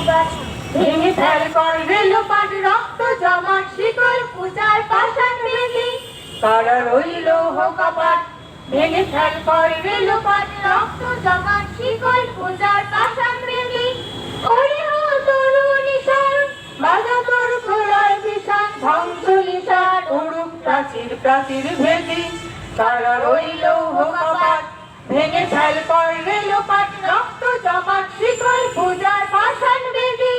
কপাট ভেঙে ফেল কর রেলোপাট রক্ত জমাট শিকল পূজার পাষাণ বেদি কারা রইল কপাট ভেঙে ফেল কর রেলোপাট রক্ত জমাট শিকল পূজার পাষাণ বেদি ওরে হো তরুণী শরণ বাজা তোর প্রলয় বিশান ধ্বংস নিশান উড়ুক প্রাচীর প্রাচীর ভেদি কারা রইল কপাট ভেঙে ফেল কর রেলোপাট রক্ত জমাট শিকল পূজার পাষাণ বেদি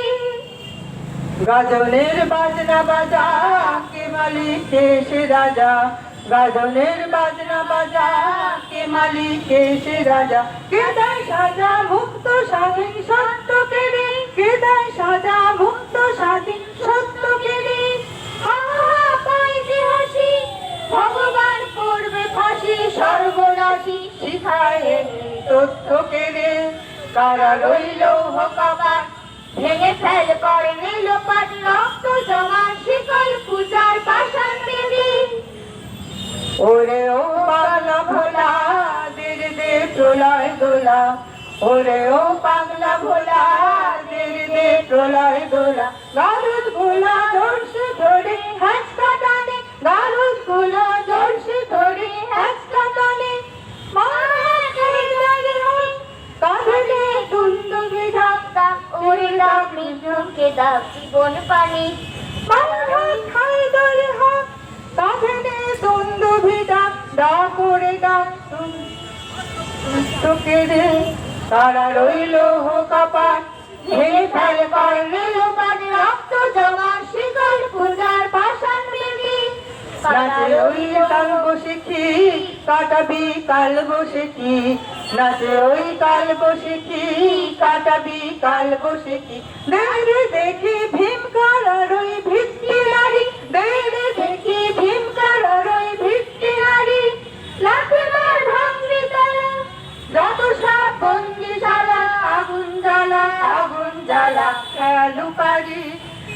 গাজনের বাজনা বাজা কে মালিক কে সে রাজা গাজনের বাজনা বাজা কে মালিক কে সে রাজা কে দেয় সাজা মুক্ত স্বাধীন সত্য কে রে কে দেয় সাজা মুক্ত স্বাধীন সত্য কে রে পাই যে হাসি ভগবান করবে ফাঁসি সর্বনাশী শিখায় তথ্য কে রে কারা রইল কপাট ভেঙে ফেল কর রেলোপাট রক্ত জমা শিকল পূজার পাষাণ বেদি ওরে ও পাগলা ভোলা দের দে প্রলয় দোলা ওরে ও পাগলা ভোলা দের দে প্রলয় দোলা গারুদ গোলা ধরছে ধরে হ্যাঁচকা টানে গারুদ গোলা ধরছে ধরে হ্যাঁচকা টানে কাঁধে দুন্দুভি ধাক্কা ওরে দাও মৃত্যুকে দাও জীবন পানি খাই দরে হাত কাঁধে দুন্দুভি ডাক দা করে দাও তোকে রে তারা রইল কপাট ভেঙে ফেল কর রেলোপাট রক্ত জমা শিকল পূজার পাষাণ বেদি নাচে ওই কাল বসে কি কাটাবি কাল বসে কি নাচে ওই কাল বসে কি কাটাবি কাল বসে কি দেরে দেখি ভীম কারার ওই ভিত্তি নারী দেরে দেখি ভীম কারার ওই ভিত্তি নারী লাঠি মার ভাঙবি তালা যত সাপ বন্দিশালা আগুন জ্বালা খেলু পারি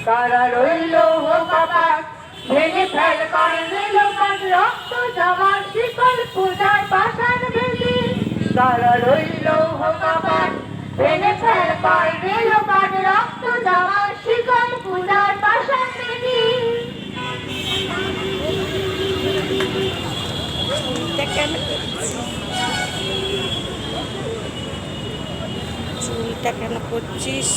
কারা রইল কপাট ভেঙে ফেল কর রেলোপাট রক্ত জমা শিকল পূজার পাষাণ বেদি কারা রইল কপাট ভেঙে ফেল কর রেলোপাট রক্ত জমা শিকল পূজার পাষাণ বেদি চুলটা কেন করছিস?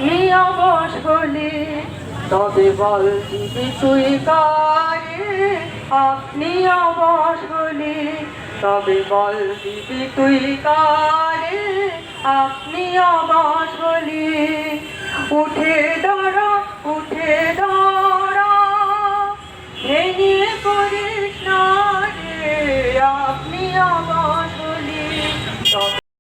নিয়মস হলে তবে বল দিবি তুই কারে আপনি অবশ হলে তবে বল দিবি তুই কারে আপনি অবশ হলে উঠে